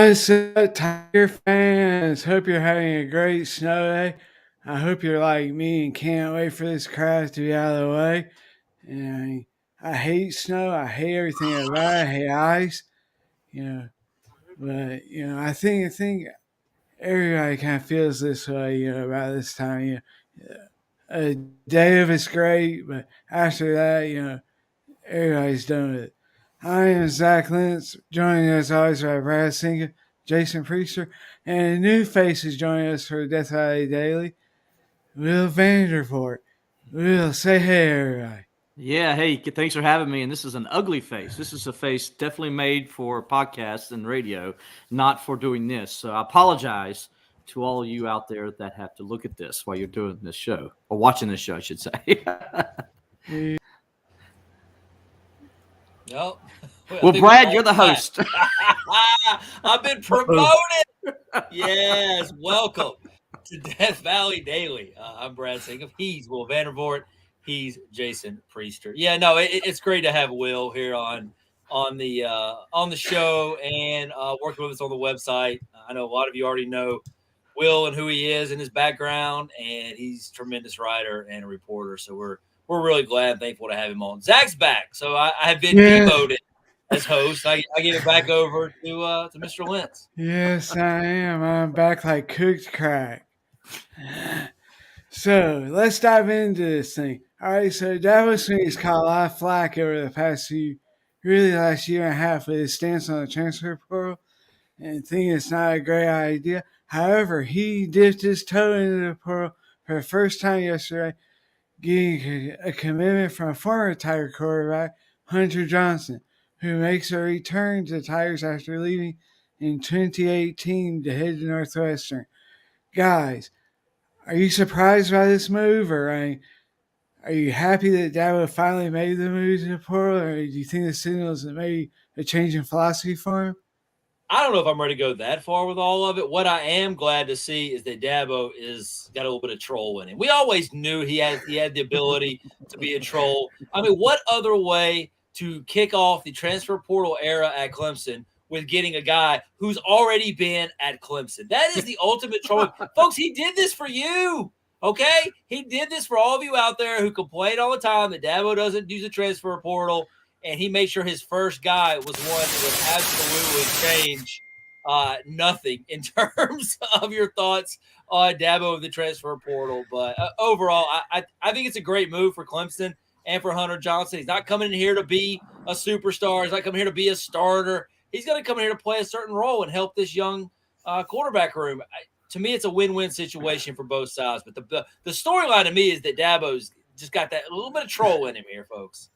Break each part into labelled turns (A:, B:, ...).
A: What's up, Tiger fans? Hope you're having a great snow day. I hope you're like me and can't wait for this crowd to be out of the way. And I hate snow. I hate everything about it. I hate ice. You know, but I think everybody kind of feels this way. About this time. A day of it's great, but after that, everybody's done with it. I am Zach Lentz, joining us always by Brad Singer, Jason Priester, and a new face is joining us for Death Valley Daily, Will Vandervoort. Will, say hey, everybody.
B: Yeah, hey, thanks for having me. And this is an ugly face. This is a face definitely made for podcasts and radio, not for doing this. So I apologize to all of you out there that have to look at this while you're doing this show, or watching this show, I should say.
C: No.
B: Well, Brad, you're the host.
C: I've been promoted. Yes, welcome to Death Valley Daily. I'm Brad Singham. He's Will Vandervoort. He's Jason Priester. Yeah, no, it's great to have Will here on the show and working with us on the website. I know a lot of you already know Will and who he is and his background, and he's a tremendous writer and a reporter. So we're really glad and thankful to have him on. Zach's back, so I have been demoted as host. I give it back over to Mr. Lentz.
A: Yes, I am. I'm back like cooked crack. So let's dive into this thing. All right, so Dabo Swinney's caught a lot of flack over the last year and a half with his stance on the transfer portal and think it's not a great idea. However, he dipped his toe into the portal for the first time yesterday, getting a commitment from former Tiger quarterback Hunter Johnson, who makes a return to the Tigers after leaving in 2018 to head to Northwestern. Guys, are you surprised by this move, or are you happy that Dabo finally made the move to the portal, or do you think the signals that maybe a change in philosophy for him?
C: I don't know if I'm ready to go that far with all of it. What I am glad to see is that Dabo is got a little bit of troll in him. We always knew he had the ability to be a troll. I mean, what other way to kick off the transfer portal era at Clemson with getting a guy who's already been at Clemson? That is the ultimate troll. Folks, he did this for you. Okay? He did this for all of you out there who complain all the time that Dabo doesn't use the transfer portal. And he made sure his first guy was one that would absolutely change nothing in terms of your thoughts on Dabo of the transfer portal. But overall, I think it's a great move for Clemson and for Hunter Johnson. He's not coming in here to be a superstar. He's not coming here to be a starter. He's going to come in here to play a certain role and help this young quarterback room. To me, it's a win-win situation for both sides. But the storyline to me is that Dabo's just got that little bit of troll in him here, folks.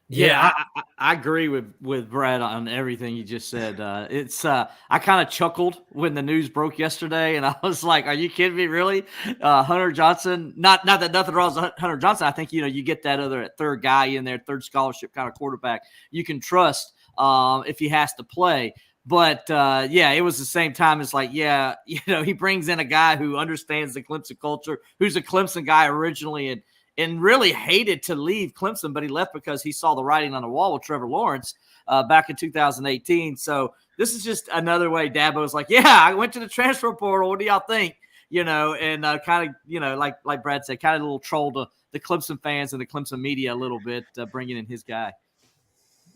B: Yeah, I agree with Brad on everything you just said. I kind of chuckled when the news broke yesterday, and I was like, "Are you kidding me? Really?" Hunter Johnson. Not that nothing wrong with Hunter Johnson. I think you get that other third guy in there, third scholarship kind of quarterback you can trust if he has to play. But it was the same time. It's like, he brings in a guy who understands the Clemson culture, who's a Clemson guy originally, and really hated to leave Clemson, but he left because he saw the writing on the wall with Trevor Lawrence back in 2018. So this is just another way Dabo's like, I went to the transfer portal. What do y'all think? And kind of, like Brad said, kind of a little troll to the Clemson fans and the Clemson media a little bit, bringing in his guy.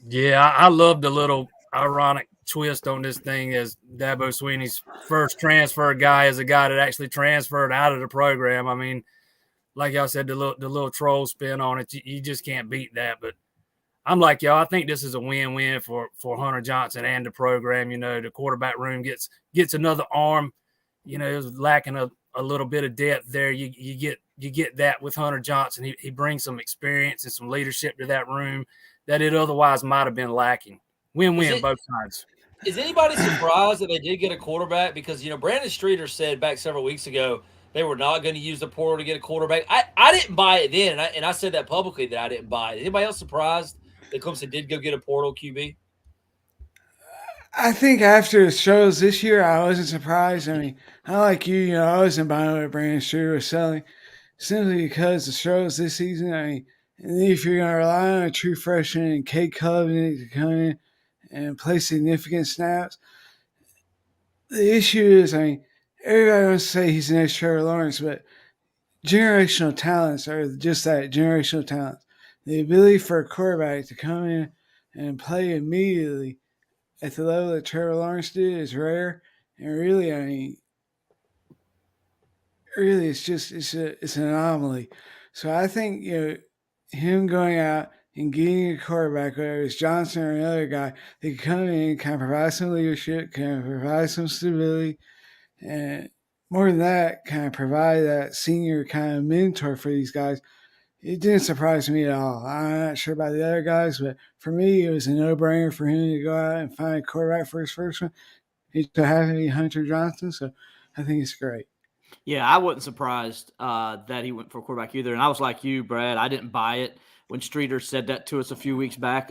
D: Yeah, I love the little ironic twist on this thing as Dabo Swinney's first transfer guy is a guy that actually transferred out of the program. I mean, like y'all said, the little troll spin on it, you just can't beat that. But I'm like y'all, I think this is a win-win for Hunter Johnson and the program. The quarterback room gets another arm. It was lacking a little bit of depth there. You get that with Hunter Johnson. He brings some experience and some leadership to that room that it otherwise might have been lacking. Win-win both sides.
C: Is anybody surprised that they did get a quarterback? Because Brandon Streeter said back several weeks ago they were not going to use the portal to get a quarterback. I didn't buy it then, and I said that publicly that I didn't buy it. Anybody else surprised that Clemson did go get a portal QB?
A: I think after the shows this year, I wasn't surprised. I mean, I like you, I wasn't buying what Brandon Streeter was selling simply because the shows this season. I mean, and if you're going to rely on a true freshman and Cade Covenant to come in and play significant snaps, the issue is, I mean, everybody wants to say he's the next Trevor Lawrence, but generational talents are just that, generational talents. The ability for a quarterback to come in and play immediately at the level that Trevor Lawrence did is rare. And really, I mean, really, it's an anomaly. So I think him going out and getting a quarterback, whether it's Johnson or another guy, they can come in, kind of provide some leadership, kind of provide some stability, and more than that, kind of provide that senior kind of mentor for these guys. It didn't surprise me at all. I'm not sure about the other guys, but for me, it was a no-brainer for him to go out and find a quarterback for his first one. He so happened to be Hunter Johnson, so I think it's great.
B: Yeah, I wasn't surprised that he went for quarterback either. And I was like you, Brad. I didn't buy it when Streeter said that to us a few weeks back.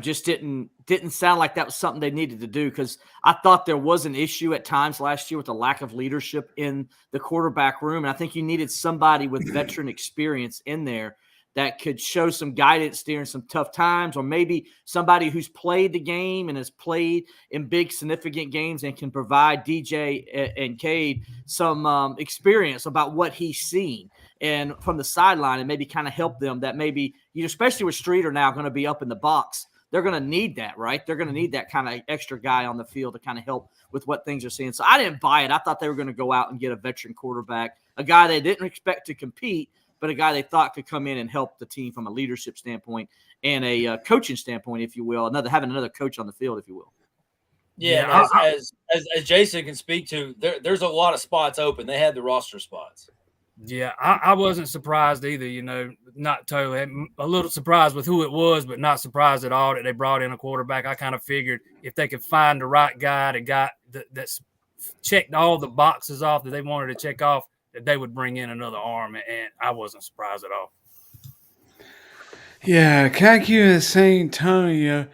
B: Just didn't sound like that was something they needed to do, because I thought there was an issue at times last year with the lack of leadership in the quarterback room. And I think you needed somebody with veteran experience in there that could show some guidance during some tough times, or maybe somebody who's played the game and has played in big significant games and can provide DJ and Cade some experience about what he's seen and from the sideline, and maybe kind of help them that maybe, especially with Streeter now going to be up in the box, they're going to need that, right? They're going to need that kind of extra guy on the field to kind of help with what things are seeing. So I didn't buy it. I thought they were going to go out and get a veteran quarterback, a guy they didn't expect to compete, but a guy they thought could come in and help the team from a leadership standpoint and a coaching standpoint, if you will, having another coach on the field, if you will.
C: Yeah, as Jason can speak to, there's a lot of spots open. They had the roster spots.
D: Yeah, I wasn't surprised either, not totally. A little surprised with who it was, but not surprised at all that they brought in a quarterback. I kind of figured if they could find the right guy, the guy that's checked all the boxes off that they wanted to check off, that they would bring in another arm, and I wasn't surprised at all.
A: Yeah, kind of keeping the same tone,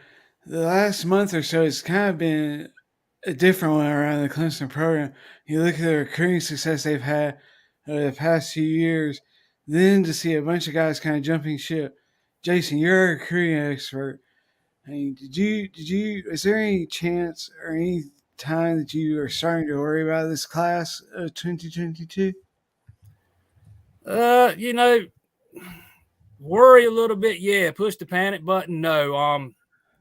A: the last month or so it's kind of been a different one around the Clemson program. You look at the recruiting success they've had over the past few years, then to see a bunch of guys kind of jumping ship. Jason, you're a recruiting expert. I mean, is there any chance or any time that you are starting to worry about this class of 2022?
D: Worry a little bit, yeah. Push the panic button, no.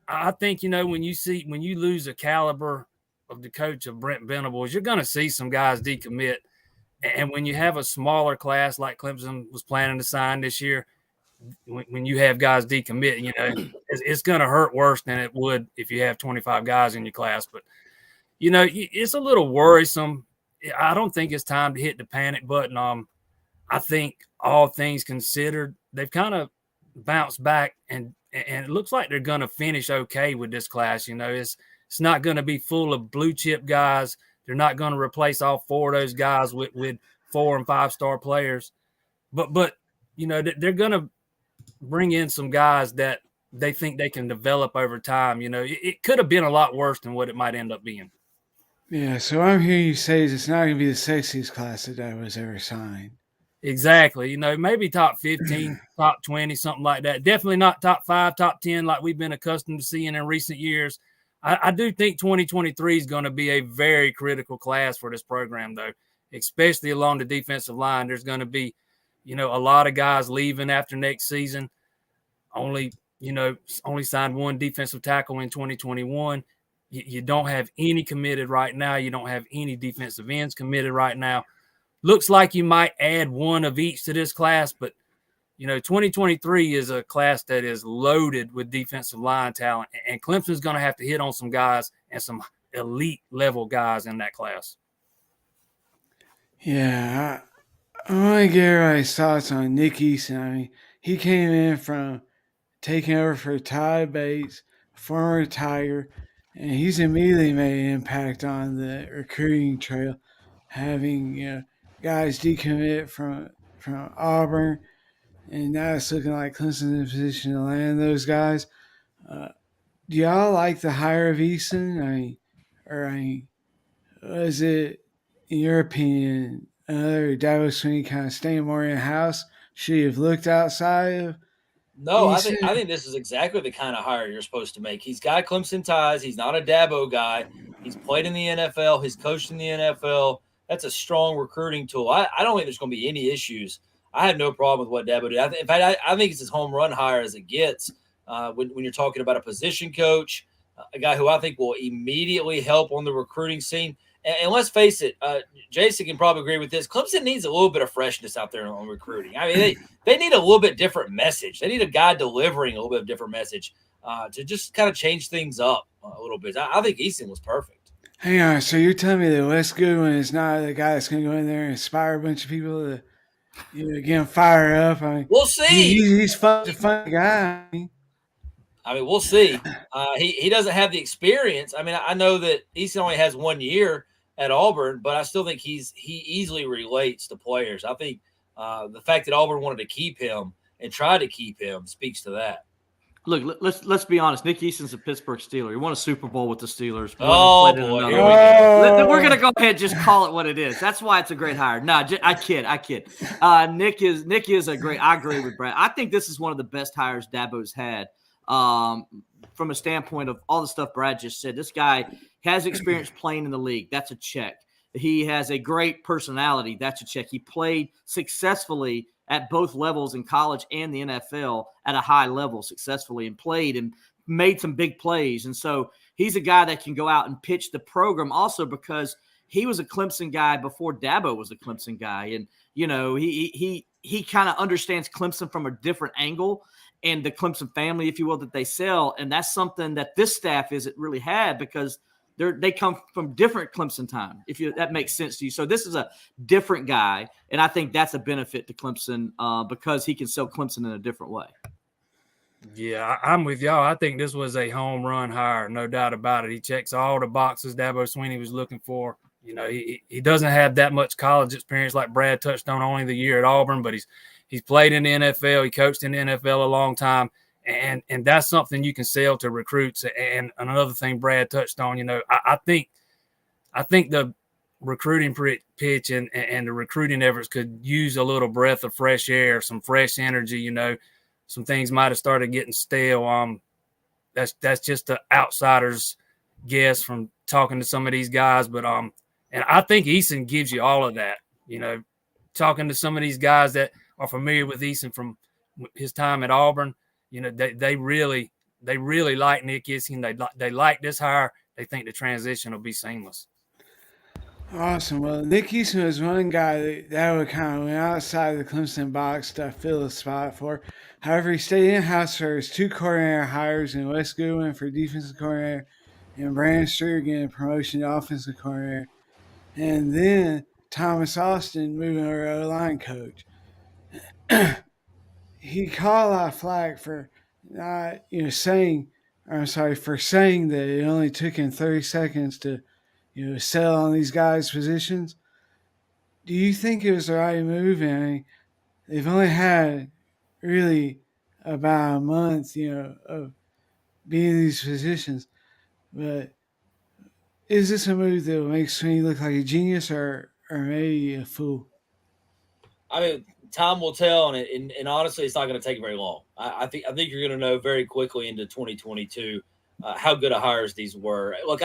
D: I think when you lose a caliber of the coach of Brent Venables, you're going to see some guys decommit, and when you have a smaller class like Clemson was planning to sign this year, when you have guys decommit, it's going to hurt worse than it would if you have 25 guys in your class. But it's a little worrisome. I don't think it's time to hit the panic button. I think all things considered, they've kind of bounced back, and it looks like they're going to finish okay with this class. It's not going to be full of blue chip guys. They're not going to replace all four of those guys with 4 and 5 star players, but they're going to bring in some guys that they think they can develop over time. It could have been a lot worse than what it might end up being.
A: Yeah, so what I'm hearing you say is it's not going to be the sexiest class that was ever signed.
D: Exactly. Maybe top 15, top 20, something like that. Definitely not top 5, top 10 like we've been accustomed to seeing in recent years. I do think 2023 is going to be a very critical class for this program, though, especially along the defensive line. There's going to be, a lot of guys leaving after next season. Only signed one defensive tackle in 2021. You don't have any committed right now. You don't have any defensive ends committed right now. Looks like you might add one of each to this class, but 2023 is a class that is loaded with defensive line talent, and Clemson's going to have to hit on some guys and some elite level guys in that class.
A: Yeah, I want to get everybody's thoughts on Nick Easton. I mean, he came in from taking over for Ty Bates, former Tiger, and he's immediately made an impact on the recruiting trail, having guys decommit from Auburn, and now it's looking like Clemson's in a position to land those guys. Do y'all like the hire of Easton? Was it, in your opinion, another Dabo Sweeney kind of staying more in house? Should he have looked outside of?
C: No, I think this is exactly the kind of hire you're supposed to make. He's got Clemson ties. He's not a Dabo guy. He's played in the NFL. He's coached in the NFL. That's a strong recruiting tool. I don't think there's going to be any issues. I have no problem with what Dabo did. In fact, I think it's as home run hire as it gets when you're talking about a position coach, a guy who I think will immediately help on the recruiting scene. And let's face it, Jason can probably agree with this. Clemson needs a little bit of freshness out there on recruiting. I mean, they need a little bit different message. They need a guy delivering a little bit of different message to just kind of change things up a little bit. I think Easton was perfect.
A: Hang on, so you're telling me that Wes Goodwin is not the guy that's going to go in there and inspire a bunch of people to, get them fired up? I mean,
C: we'll see.
A: He's a fun guy.
C: I mean, we'll see. He doesn't have the experience. I mean, I know that Easton only has 1 year at Auburn, but I still think he easily relates to players. I think the fact that Auburn wanted to keep him and tried to keep him speaks to that.
B: Look, let's be honest. Nick Easton's a Pittsburgh Steeler. He won a Super Bowl with the Steelers.
C: Oh, boy. Here we
B: go. We're going to go ahead and just call it what it is. That's why it's a great hire. No, I kid. Nick is a great – I agree with Brad. I think this is one of the best hires Dabo's had from a standpoint of all the stuff Brad just said. This guy has experience playing in the league. That's a check. He has a great personality. That's a check. He played successfully at both levels in college and the NFL at a high level successfully and played and made some big plays. And so he's a guy that can go out and pitch the program also because he was a Clemson guy before Dabo was a Clemson guy. And, he kind of understands Clemson from a different angle and the Clemson family, if you will, that they sell. And that's something that this staff isn't really had because they come from different Clemson time, that makes sense to you. So this is a different guy, and I think that's a benefit to Clemson because he can sell Clemson in a different way.
D: Yeah, I'm with y'all. I think this was a home run hire, no doubt about it. He checks all the boxes Dabo Swinney was looking for. He doesn't have that much college experience like Brad touched on, only the year at Auburn, but he's played in the NFL. He coached in the NFL a long time. And that's something you can sell to recruits. And another thing Brad touched on, I think the recruiting pitch and the recruiting efforts could use a little breath of fresh air, some fresh energy. Some things might have started getting stale. That's just the outsider's guess from talking to some of these guys. But and I think Easton gives you all of that. Talking to some of these guys that are familiar with Easton from his time at Auburn. They really like Nick Easton. They like this hire. They think the transition will be seamless.
A: Awesome. Well, Nick Easton was one guy that would kind of went outside the Clemson box to fill a spot for. However, he stayed in-house for his 2 coordinator hires and Wes Goodwin for defensive coordinator and Brandon Streeter getting promotion to offensive coordinator. And then Thomas Austin moving over to O-line coach. He caught a lot of flack for not, saying that it only took him 30 seconds to, settle on these guys' positions. Do you think it was the right move? And they've only had really about a month, of being in these positions. But is this a move that will make Swinney look like a genius or maybe a fool?
C: I mean, time will tell, and honestly, it's not going to take very long. I think you're going to know very quickly into 2022 how good of hires these were. Look,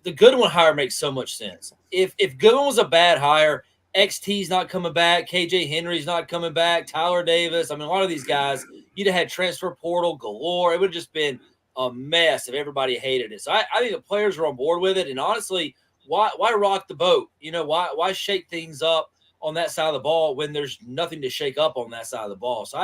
C: the Goodwin hire makes so much sense. If Goodwin was a bad hire, XT's not coming back, KJ Henry's not coming back, Tyler Davis. I mean, a lot of these guys, you'd have had transfer portal galore. It would have just been a mess if everybody hated it. So I think the players are on board with it. And honestly, why rock the boat? Why shake things up on that side of the ball when there's nothing to shake up on that side of the ball? So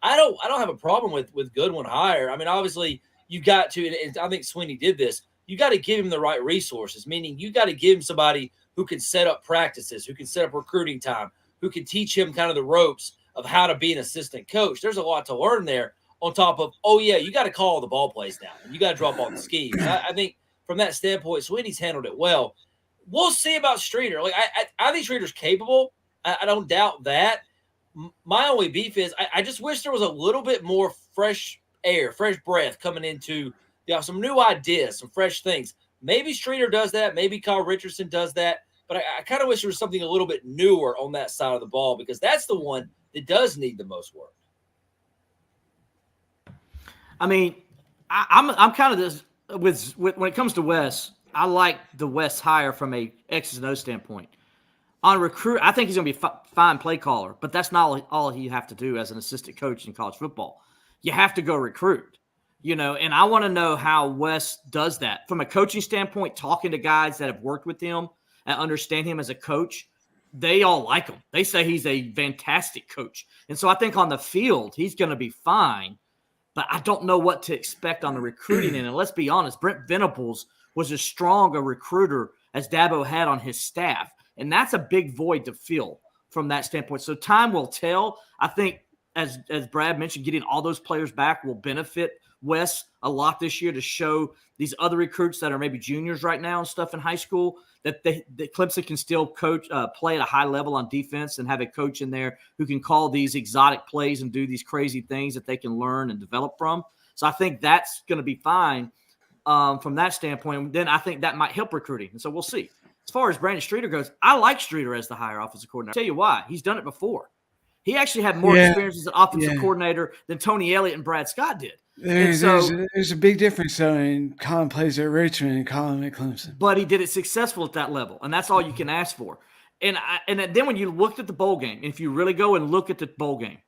C: I don't have a problem with Goodwin hire. I mean, obviously you got to, and I think Swinney did this, you got to give him the right resources, meaning you got to give him somebody who can set up practices, who can set up recruiting time, who can teach him kind of the ropes of how to be an assistant coach. There's a lot to learn there on top of, you got to call the ball plays now. You got to drop all the schemes. I think from that standpoint, Swinney's handled it well. We'll see about Streeter. Like I think Streeter's capable. I don't doubt that. My only beef is I just wish there was a little bit more fresh air, fresh breath coming into some new ideas, some fresh things. Maybe Streeter does that. Maybe Kyle Richardson does that. But I kind of wish there was something a little bit newer on that side of the ball because that's the one that does need the most work.
B: I mean, I'm kind of this with when it comes to Wes. I like the West hire from a X's and O standpoint. On recruit, I think he's going to be fine play caller, but that's not all you have to do as an assistant coach in college football. You have to go recruit, and I want to know how Wes does that from a coaching standpoint, talking to guys that have worked with him and understand him as a coach. They all like him. They say he's a fantastic coach. And so I think on the field, he's going to be fine, but I don't know what to expect on the recruiting end. And let's be honest, Brent Venables was as strong a recruiter as Dabo had on his staff. And that's a big void to fill from that standpoint. So time will tell. I think, as Brad mentioned, getting all those players back will benefit Wes a lot this year to show these other recruits that are maybe juniors right now and stuff in high school that Clemson can still coach, play at a high level on defense and have a coach in there who can call these exotic plays and do these crazy things that they can learn and develop from. So I think that's going to be fine from that standpoint. Then I think that might help recruiting. And so we'll see. As far as Brandon Streeter goes, I like Streeter as the higher offensive coordinator. I'll tell you why. He's done it before. He actually had more experience as an offensive coordinator than Tony Elliott and Brad Scott did.
A: There's a big difference, though, in Colin plays at Richmond and Colin at Clemson.
B: But he did it successful at that level, and that's all you can ask for. And then when you looked at the bowl game, if you really go and look at the bowl game,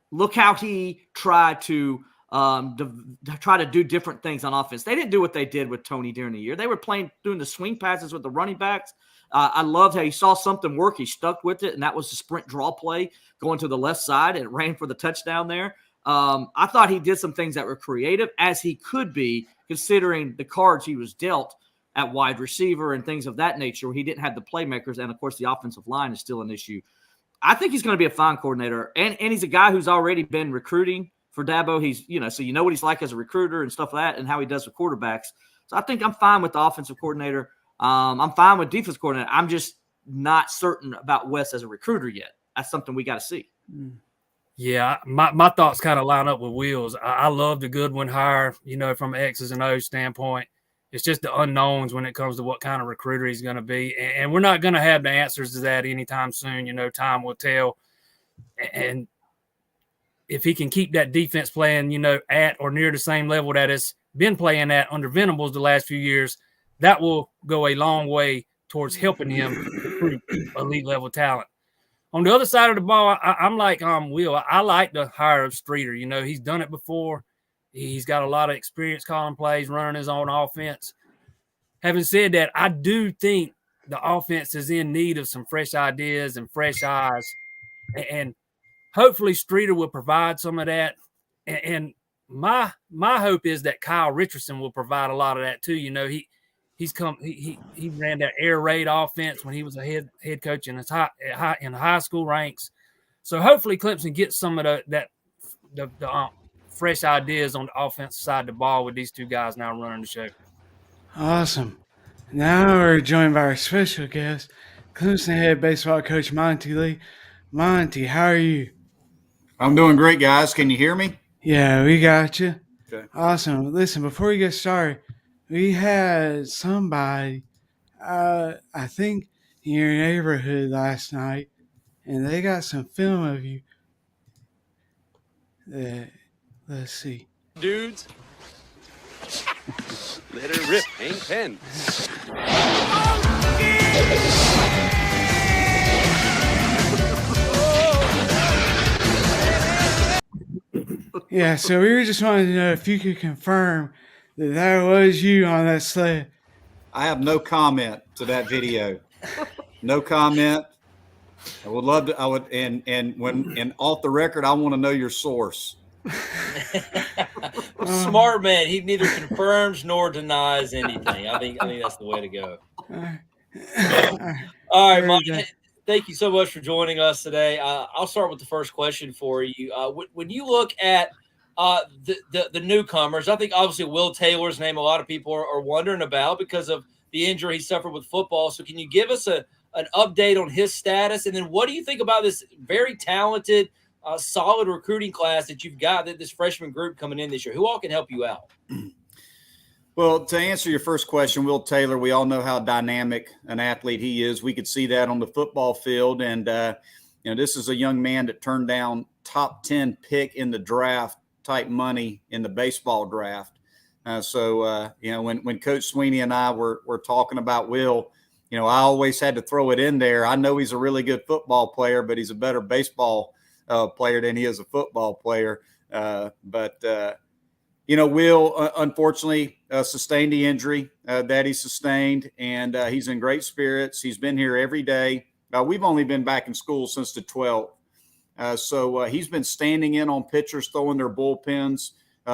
B: look how he tried to do different things on offense. They didn't do what they did with Tony during the year. They were doing the swing passes with the running backs. I loved how he saw something work. He stuck with it, and that was the sprint draw play going to the left side. And it ran for the touchdown there. I thought he did some things that were creative, as he could be, considering the cards he was dealt at wide receiver and things of that nature, where he didn't have the playmakers. And, of course, the offensive line is still an issue. I think he's going to be a fine coordinator. And he's a guy who's already been recruiting for Dabo. He's, so you know what he's like as a recruiter and stuff like that and how he does with quarterbacks. So I think I'm fine with the offensive coordinator. I'm fine with defense coordinator. I'm just not certain about Wes as a recruiter yet. That's something we got to see.
D: Yeah, my thoughts kind of line up with Will's. I love the Goodwin hire, from an X's and O's standpoint. It's just the unknowns when it comes to what kind of recruiter he's going to be. And we're not going to have the answers to that anytime soon. Time will tell. And if he can keep that defense playing, at or near the same level that it's been playing at under Venables the last few years, that will go a long way towards helping him recruit elite level talent. On the other side of the ball, I'm like Will. I like the hire of Streeter. He's done it before. He's got a lot of experience calling plays, running his own offense. Having said that, I do think the offense is in need of some fresh ideas and fresh eyes. And hopefully Streeter will provide some of that. And my hope is that Kyle Richardson will provide a lot of that too. He ran that air raid offense when he was a head coach in the high school ranks. So hopefully Clemson gets some of the fresh ideas on the offensive side of the ball with these two guys now running the show.
A: Awesome. Now we're joined by our special guest, Clemson head baseball coach Monte Lee. Monte, how are you?
E: I'm doing great, guys. Can you hear me?
A: Yeah, we got you.
E: Okay.
A: Awesome. Listen, before we get started, we had somebody, I think, in your neighborhood last night, and they got some film of you. Let's see.
F: Dudes, let her rip, ain't pen.
A: Yeah, so we were just wanting to know if you could confirm that was you on that sled.
E: I have no comment to that video. No comment. I would love to. I would, and off the record, I want to know your source.
C: Smart man. He neither confirms nor denies anything. I think that's the way to go. All right, Mike. Thank you so much for joining us today. I'll start with the first question for you. When you look at the newcomers, I think obviously Will Taylor's name a lot of people are wondering about because of the injury he suffered with football. So can you give us an update on his status? And then what do you think about this very talented, solid recruiting class that you've got, this freshman group coming in this year? Who all can help you out?
E: Well, to answer your first question, Will Taylor, we all know how dynamic an athlete he is. We could see that on the football field. And, this is a young man that turned down top 10 pick in the draft type money in the baseball draft. When Coach Sweeney and I were talking about Will, I always had to throw it in there. I know he's a really good football player, but he's a better baseball player than he is a football player. Will, unfortunately, sustained the injury that he sustained, and he's in great spirits. He's been here every day. We've only been back in school since the 12th. So he's been standing in on pitchers, throwing their bullpens.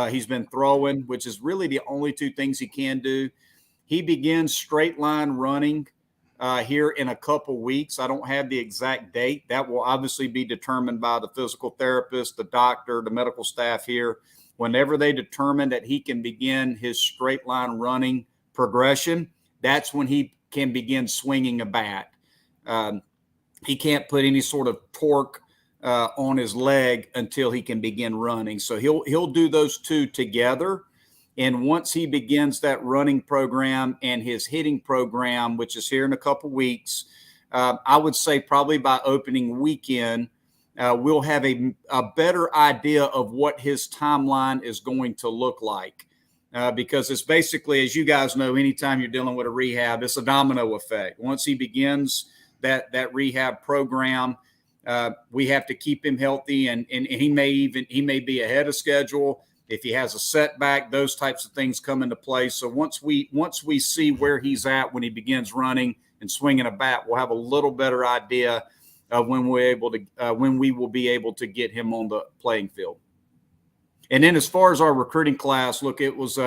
E: He's been throwing, which is really the only two things he can do. He begins straight line running here in a couple weeks. I don't have the exact date. That will obviously be determined by the physical therapist, the doctor, the medical staff here. Whenever they determine that he can begin his straight line running progression, that's when he can begin swinging a bat. He can't put any sort of torque on his leg until he can begin running. So he'll do those two together. And once he begins that running program and his hitting program, which is here in a couple weeks, I would say probably by opening weekend, we'll have a better idea of what his timeline is going to look like. Because it's basically, as you guys know, anytime you're dealing with a rehab, it's a domino effect. Once he begins that rehab program, we have to keep him healthy, and he may be ahead of schedule. If he has a setback, those types of things come into play. So once we see where he's at when he begins running and swinging a bat, we'll have a little better idea of when we will be able to get him on the playing field. And then as far as our recruiting class, look, it was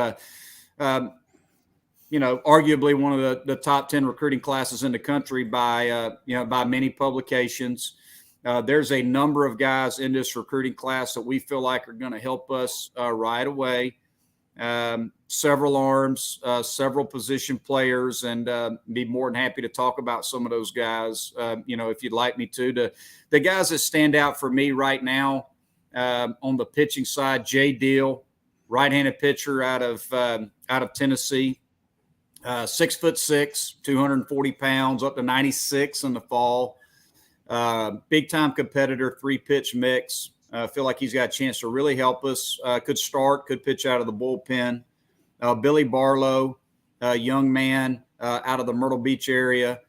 E: arguably one of the top 10 recruiting classes in the country by many publications. There's a number of guys in this recruiting class that we feel like are going to help us right away. Several arms, several position players, and be more than happy to talk about some of those guys, if you'd like me to. The guys that stand out for me right now on the pitching side, Jay Deal, right-handed pitcher out of Tennessee, 6'6", 240 pounds, up to 96 in the fall. Big time competitor, 3-pitch mix. Feel like he's got a chance to really help us. Could start, could pitch out of the bullpen. Billy Barlow, young man out of the Myrtle Beach area.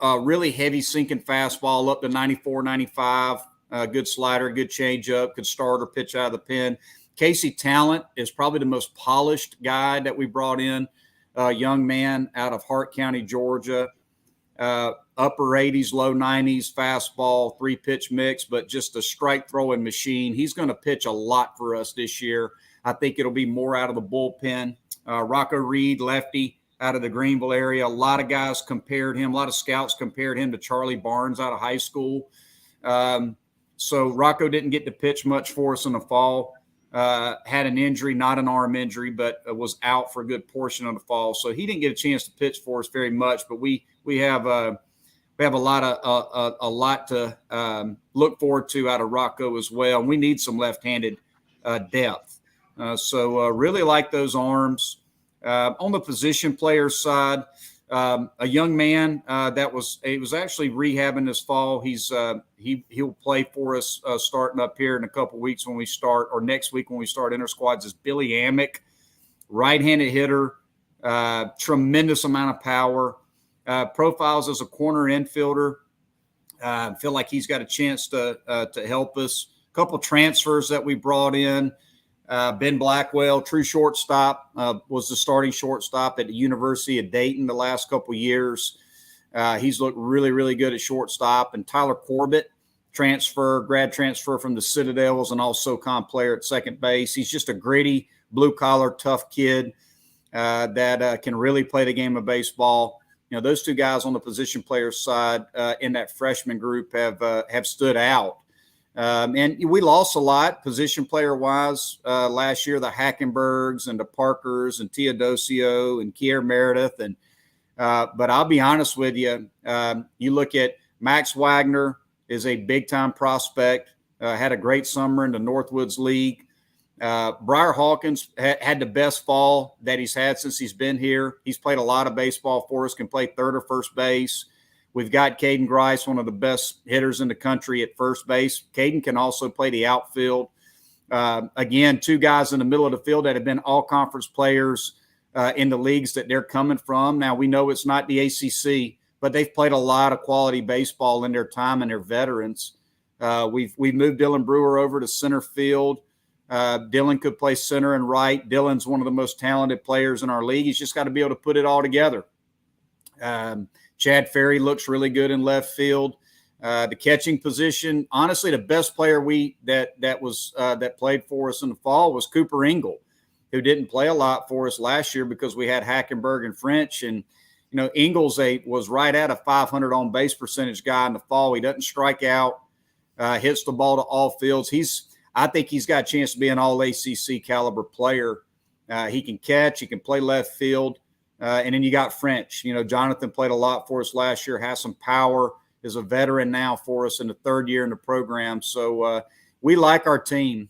E: Really heavy sinking fastball up to 94, 95. Good slider, good changeup. Could start or pitch out of the pen. Casey Talent is probably the most polished guy that we brought in. Young man out of Hart County, Georgia. Upper 80s, low 90s, fastball, 3-pitch mix, but just a strike throwing machine. He's going to pitch a lot for us this year. I think it'll be more out of the bullpen. Rocco Reed, lefty, out of the Greenville area. A lot of guys compared him. A lot of scouts compared him to Charlie Barnes out of high school. So Rocco didn't get to pitch much for us in the fall. Had an injury, not an arm injury, but was out for a good portion of the fall. So he didn't get a chance to pitch for us very much, but we have a lot to look forward to out of Rocco as well. And we need some left-handed depth. So really like those arms. On the position player side, a young man he was actually rehabbing this fall. He'll play for us starting up here in a couple weeks when we start, or next week when we start intersquads, is Billy Hammick, right-handed hitter, tremendous amount of power. Profiles as a corner infielder. Feel like he's got a chance to help us. A couple transfers that we brought in. Ben Blackwell, true shortstop, was the starting shortstop at the University of Dayton the last couple years. He's looked really, really good at shortstop. And Tyler Corbett, grad transfer from the Citadels, and also SoCon player at second base. He's just a gritty, blue-collar, tough kid that can really play the game of baseball. Those two guys on the position player side in that freshman group have stood out. And we lost a lot position player wise last year, the Hackenbergs and the Parkers and Teodosio and Kier Meredith. But I'll be honest with you. You look at Max Wagner is a big time prospect, had a great summer in the Northwoods League. Briar Hawkins had the best fall that he's had since he's been here. He's played a lot of baseball for us, can play third or first base. We've got Caden Grice, one of the best hitters in the country at first base. Caden can also play the outfield. Again, two guys in the middle of the field that have been all-conference players in the leagues that they're coming from. Now, we know it's not the ACC, but they've played a lot of quality baseball in their time and they're veterans. We've moved Dylan Brewer over to center field. Dylan could play center and right. Dylan's one of the most talented players in our league. He's just got to be able to put it all together. Chad Ferry looks really good in left field. The catching position, honestly, the best player that played for us in the fall was Cooper Ingle, who didn't play a lot for us last year because we had Hackenberg and French. And, Ingles was right at a 500 on base percentage guy in the fall. He doesn't strike out, hits the ball to all fields. I think he's got a chance to be an all ACC caliber player. He can catch, he can play left field. And then you got French. Jonathan played a lot for us last year, has some power, is a veteran now for us in the third year in the program. So we like our team.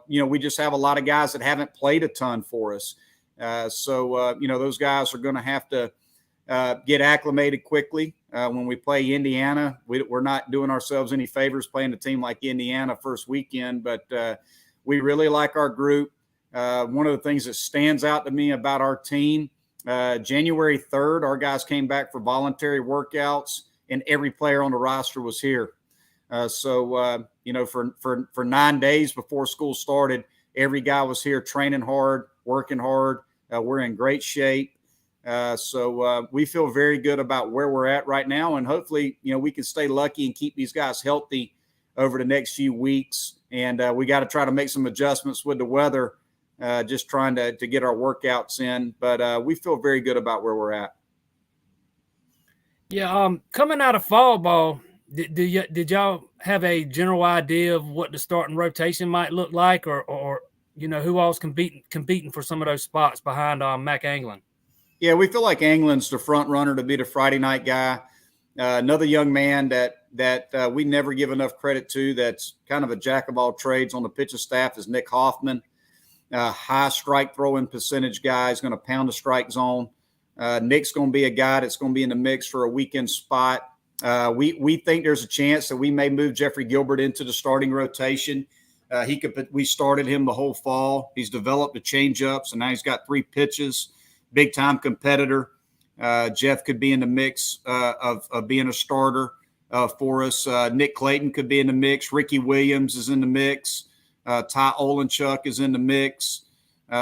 E: We just have a lot of guys that haven't played a ton for us. Those guys are going to have to get acclimated quickly. When we play Indiana, we're not doing ourselves any favors playing a team like Indiana first weekend, but we really like our group. One of the things that stands out to me about our team, January 3rd, our guys came back for voluntary workouts, and every player on the roster was here. For 9 days before school started, every guy was here training hard, working hard. We're in great shape. We feel very good about where we're at right now. And hopefully, we can stay lucky and keep these guys healthy over the next few weeks. And we got to try to make some adjustments with the weather, just trying to get our workouts in. But we feel very good about where we're at.
D: Yeah. Coming out of fall ball, did y'all have a general idea of what the starting rotation might look like, or who all's competing for some of those spots behind Mac Anglin?
E: Yeah, we feel like Anglin's the front runner to be the Friday night guy. Another young man that we never give enough credit to, that's kind of a jack of all trades on the pitching staff, is Nick Hoffman. High strike throwing percentage guy. He's going to pound the strike zone. Nick's going to be a guy that's going to be in the mix for a weekend spot. We think there's a chance that we may move Jeffrey Gilbert into the starting rotation. We started him the whole fall. He's developed the changeups, and now he's got 3 pitches. Big time competitor. Jeff could be in the mix of being a starter for us. Nick Clayton could be in the mix. Ricky Williams is in the mix. Ty Olenchuk is in the mix.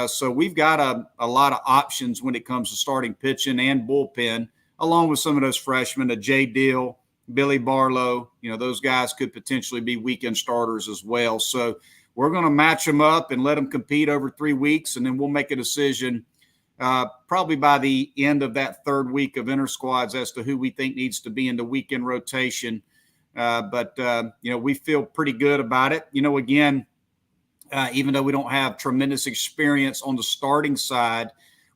E: So we've got a lot of options when it comes to starting pitching and bullpen, along with some of those freshmen, Jay Deal, Billy Barlow. Those guys could potentially be weekend starters as well. So we're going to match them up and let them compete over 3 weeks, and then we'll make a decision probably by the end of that third week of inter squads as to who we think needs to be in the weekend rotation. We feel pretty good about it. Again, even though we don't have tremendous experience on the starting side,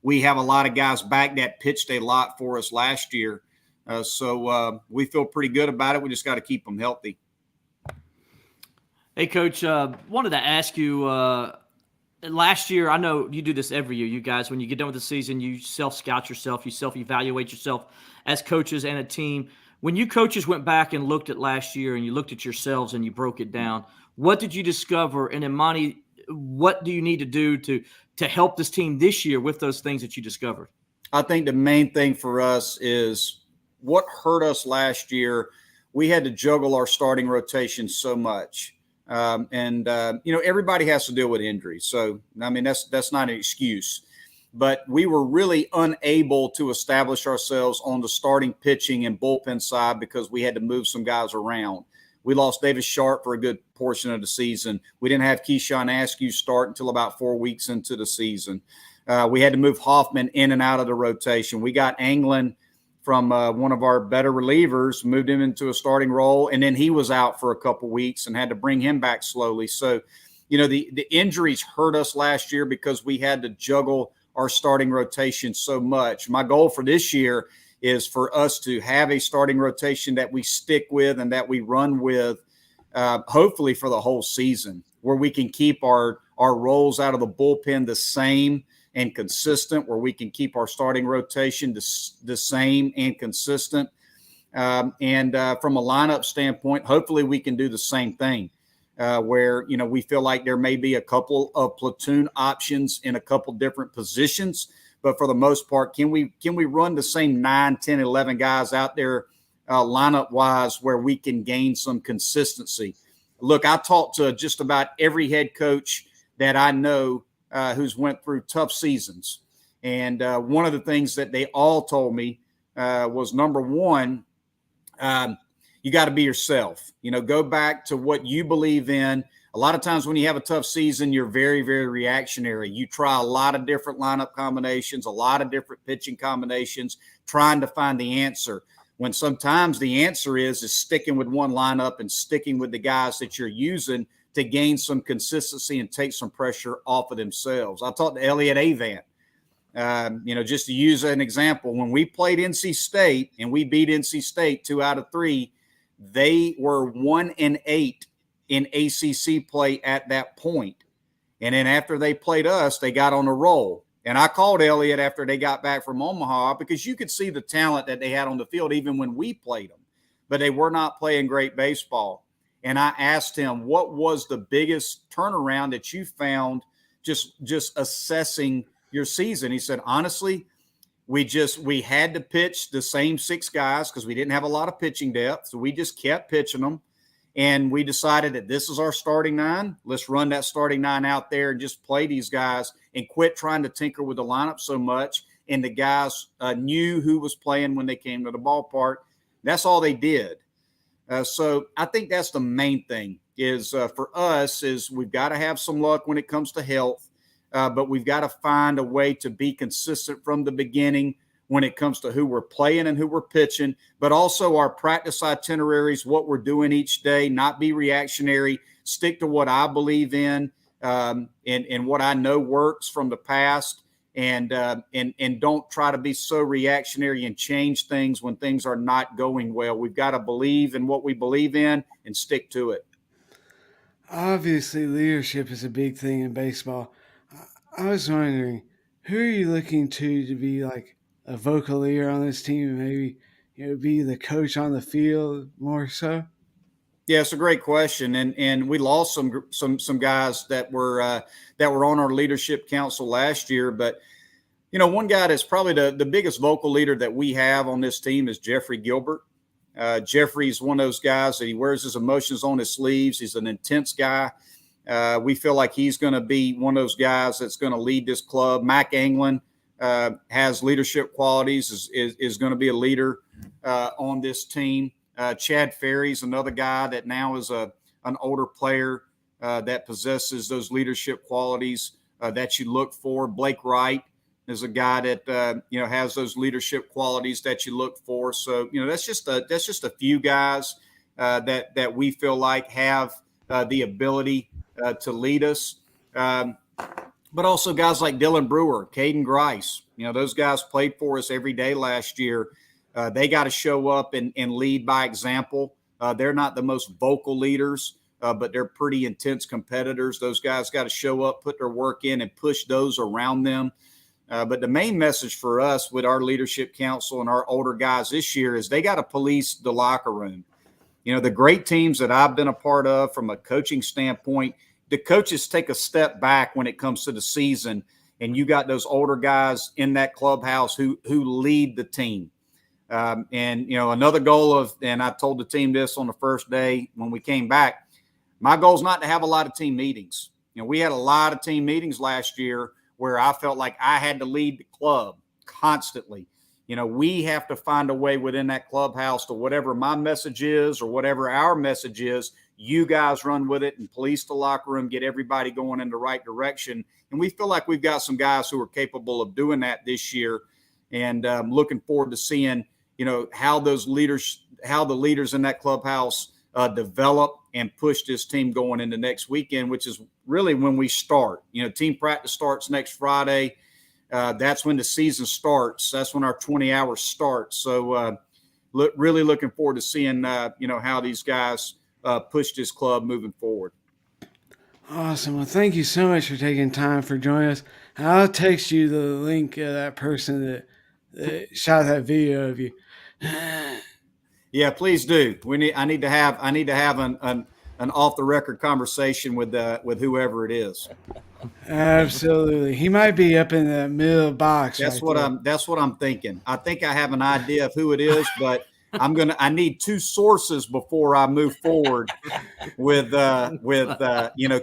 E: we have a lot of guys back that pitched a lot for us last year. We feel pretty good about it. We just got to keep them healthy.
B: Hey, Coach, wanted to ask you, last year, I know you do this every year, you guys, when you get done with the season, you self-scout yourself, you self-evaluate yourself as coaches and a team. When you coaches went back and looked at last year and you looked at yourselves and you broke it down, what did you discover? And then, Monte, what do you need to do to help this team this year with those things that you discovered?
E: I think the main thing for us is what hurt us last year. We had to juggle our starting rotation so much. Everybody has to deal with injuries. So, that's not an excuse. But we were really unable to establish ourselves on the starting pitching and bullpen side because we had to move some guys around. We lost Davis Sharp for a good portion of the season. We didn't have Keyshawn Askew start until about 4 weeks into the season. We had to move Hoffman in and out of the rotation. We got Anglin from one of our better relievers, moved him into a starting role, and then he was out for a couple weeks and had to bring him back slowly. So, the injuries hurt us last year because we had to juggle our starting rotation so much. My goal for this year is for us to have a starting rotation that we stick with and that we run with, hopefully for the whole season, where we can keep our roles out of the bullpen the same and consistent, where we can keep our starting rotation the same and consistent. From a lineup standpoint, hopefully we can do the same thing. where, we feel like there may be a couple of platoon options in a couple different positions. But for the most part, can we run the same 9, 10, 11 guys out there lineup wise where we can gain some consistency? Look, I talked to just about every head coach that I know who's went through tough seasons. And one of the things that they all told me was, number one, you got to be yourself. Go back to what you believe in. A lot of times when you have a tough season, you're very, very reactionary. You try a lot of different lineup combinations, a lot of different pitching combinations, trying to find the answer. When sometimes the answer is sticking with one lineup and sticking with the guys that you're using to gain some consistency and take some pressure off of themselves. I talked to Elliott Avant. Just to use an example, when we played NC State and we beat NC State 2 out of 3, they were 1-8 in ACC play at that point. And then after they played us, they got on a roll. And I called Elliott after they got back from Omaha because you could see the talent that they had on the field even when we played them. But they were not playing great baseball. And I asked him, what was the biggest turnaround that you found just assessing your season? He said, honestly, we had to pitch the same 6 guys because we didn't have a lot of pitching depth. So we just kept pitching them. And we decided that this is our starting 9. Let's run that starting 9 out there and just play these guys and quit trying to tinker with the lineup so much. And the guys knew who was playing when they came to the ballpark. That's all they did. So I think that's the main thing is for us is we've got to have some luck when it comes to health, but we've got to find a way to be consistent from the beginning when it comes to who we're playing and who we're pitching, but also our practice itineraries, what we're doing each day, not be reactionary, stick to what I believe in and what I know works from the past, and don't try to be so reactionary and change things when things are not going well. We've got to believe in what we believe in and stick to it.
A: Obviously, leadership is a big thing in baseball. I was wondering, who are you looking to be like a vocal leader on this team, and maybe be the coach on the field more so?
E: Yeah, it's a great question, and we lost some guys that were on our leadership council last year. But one guy that's probably the biggest vocal leader that we have on this team is Jeffrey Gilbert. Jeffrey's one of those guys that he wears his emotions on his sleeves. He's an intense guy. We feel like he's going to be one of those guys that's going to lead this club. Mac Anglin has leadership qualities, is going to be a leader on this team. Chad Ferry's another guy that now is an older player that possesses those leadership qualities that you look for. Blake Wright is a guy that has those leadership qualities that you look for. So that's just a few guys that we feel like have the ability to lead us. But also guys like Dylan Brewer, Caden Grice, those guys played for us every day last year. They got to show up and lead by example. They're not the most vocal leaders, but they're pretty intense competitors. Those guys got to show up, put their work in, and push those around them. But the main message for us with our leadership council and our older guys this year is they got to police the locker room. The great teams that I've been a part of from a coaching standpoint, the coaches take a step back when it comes to the season, and you got those older guys in that clubhouse who lead the team. Another goal and I told the team this on the first day when we came back, my goal is not to have a lot of team meetings. We had a lot of team meetings last year where I felt like I had to lead the club constantly. We have to find a way within that clubhouse to whatever my message is or whatever our message is, you guys run with it and police the locker room, get everybody going in the right direction. And we feel like we've got some guys who are capable of doing that this year. And looking forward to seeing, how the leaders in that clubhouse develop and push this team going into next weekend, which is really when we start. Team practice starts next Friday. That's when the season starts. That's when our 20 hours starts. So really looking forward to seeing, how these guys push this club moving forward.
A: Awesome. Well, thank you so much for taking time for joining us. I'll text you the link of that person that shot that video of you.
E: Yeah, please do. I need to have an off the record conversation with whoever it is.
A: Absolutely. He might be up in the middle box.
E: That's
A: right
E: what I'm thinking. I think I have an idea of who it is, but I need two sources before I move forward with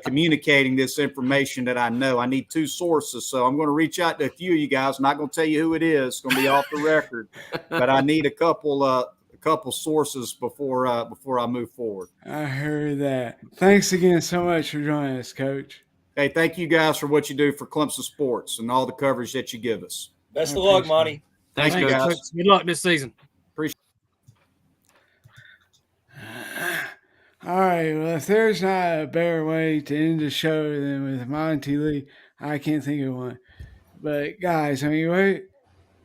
E: communicating this information that I know. I need two sources. So I'm going to reach out to a few of you guys. I'm not going to tell you who it is. It's going to be off the record, but I need a couple sources before I move forward.
A: I heard that. Thanks again so much for joining us, Coach.
E: Hey, thank you guys for what you do for Clemson sports and all the coverage that you give us.
C: Best of luck, Monty.
B: Thanks,
E: you,
B: Coach.
E: guys.
D: Good luck this season.
A: All right. Well, if there's not a better way to end the show than with Monte Lee, I can't think of one. But guys, I mean,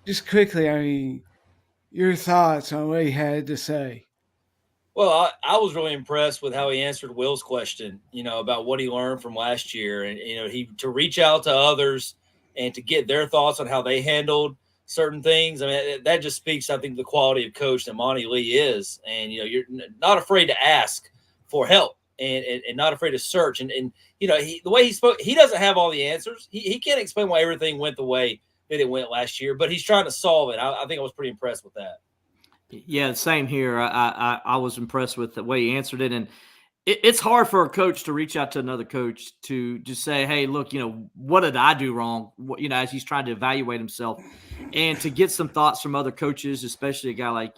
A: just quickly, I mean, your thoughts on what he had to say.
C: Well, I was really impressed with how he answered Will's question, about what he learned from last year. And, he to reach out to others and to get their thoughts on how they handled certain things. I mean, that just speaks, I think, the quality of coach that Monte Lee is. And, you're not afraid to ask for help and not afraid to search. And the way he spoke, he doesn't have all the answers. He can't explain why everything went the way that it went last year, but he's trying to solve it. I think I was pretty impressed with that.
B: Yeah, same here. I was impressed with the way he answered it. And it's hard for a coach to reach out to another coach to just say, hey, look, what did I do wrong? As he's trying to evaluate himself and to get some thoughts from other coaches, especially a guy like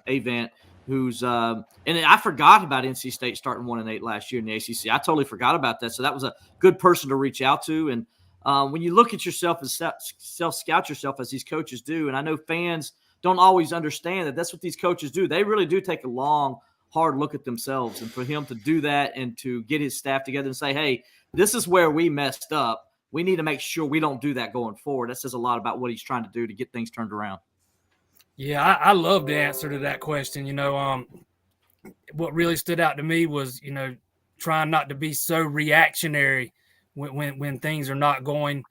B: Avant, who's and I forgot about NC State starting 1-8 last year in the ACC. I totally forgot about that. So that was a good person to reach out to. And when you look at yourself and self-scout yourself as these coaches do, and I know fans don't always understand that that's what these coaches do. They really do take a long, hard look at themselves. And for him to do that and to get his staff together and say, hey, this is where we messed up. We need to make sure we don't do that going forward. That says a lot about what he's trying to do to get things turned around.
D: Yeah, I love the answer to that question. What really stood out to me was, trying not to be so reactionary when things are not going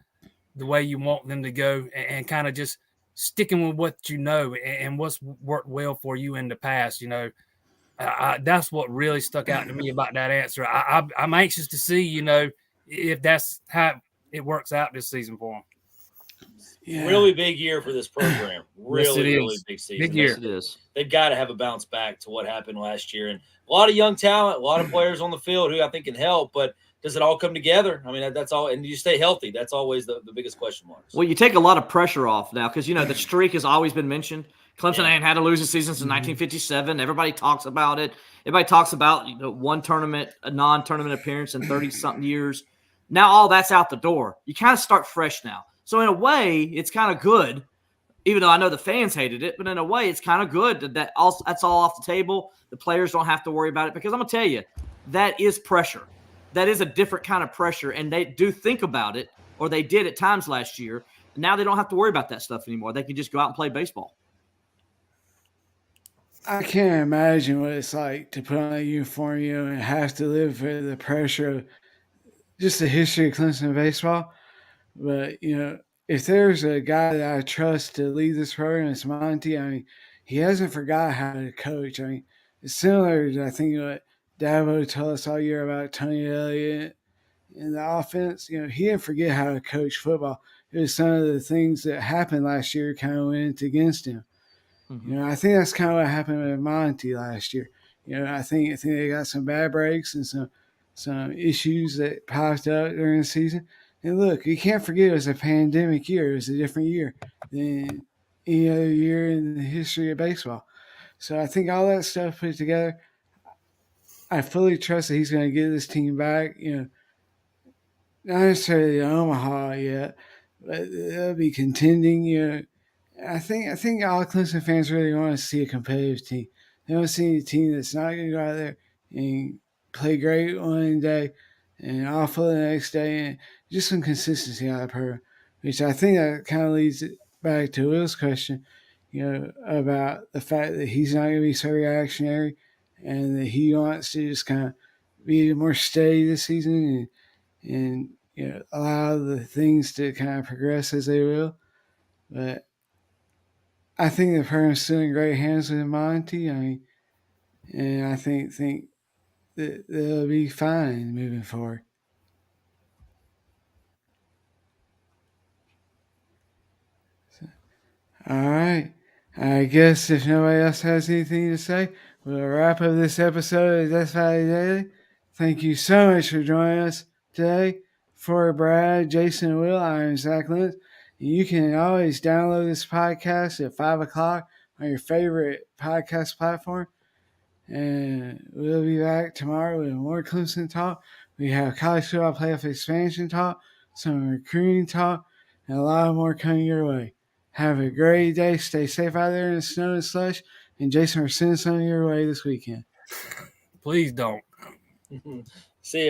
D: the way you want them to go, and kind of just sticking with what you know and what's worked well for you in the past. That's what really stuck out to me about that answer. I'm anxious to see, if that's how it works out this season for him.
A: Yeah.
C: Really big year for this program. Really big season.
D: Big year.
B: Yes, it is.
C: They've got to have a bounce back to what happened last year. And a lot of young talent, a lot of players on the field who I think can help, but does it all come together? I mean, that's all. And you stay healthy. That's always the biggest question mark.
B: Well, you take a lot of pressure off now because, the streak has always been mentioned. Clemson ain't had a losing season since 1957. Everybody talks about it. Everybody talks about one tournament, a non-tournament appearance in 30-something years. Now all that's out the door. You kind of start fresh now. So in a way, it's kind of good, even though I know the fans hated it, but in a way, it's kind of good that's all off the table. The players don't have to worry about it because I'm going to tell you, that is pressure. That is a different kind of pressure, and they do think about it, or they did at times last year. Now they don't have to worry about that stuff anymore. They can just go out and play baseball.
A: I can't imagine what it's like to put on a uniform, and have to live with the pressure of just the history of Clemson baseball. But, if there's a guy that I trust to lead this program, it's Monty. I mean, he hasn't forgot how to coach. I mean, it's similar to, I think, what Dabo told us all year about Tony Elliott and the offense. He didn't forget how to coach football. It was some of the things that happened last year kind of went against him.
B: Mm-hmm.
A: I think that's kind of what happened with Monty last year. I think they got some bad breaks and some issues that popped up during the season. And look, you can't forget it was a pandemic year. It was a different year than any other year in the history of baseball. So I think all that stuff put together, I fully trust that he's going to get this team back. Not necessarily to Omaha yet, but they'll be contending. I think all Clemson fans really want to see a competitive team. They want to see a team that's not going to go out there and play great one day and awful the next day, and just some consistency out of the program, which I think that kind of leads it back to Will's question, about the fact that he's not going to be so reactionary and that he wants to just kind of be more steady this season and allow the things to kind of progress as they will. But I think the program's still in great hands with Monty. I mean, and I think they'll be fine moving forward. All right. I guess if nobody else has anything to say, we'll wrap up this episode of Death Valley Daily. Thank you so much for joining us today. For Brad, Jason, and Will, I'm Zach Lentz. You can always download this podcast at 5 o'clock on your favorite podcast platform. And we'll be back tomorrow with more Clemson talk. We have college football playoff expansion talk, some recruiting talk, and a lot more coming your way. Have a great day. Stay safe out there in the snow and slush. And Jason, we're sending some your way this weekend.
D: Please don't.
C: See you.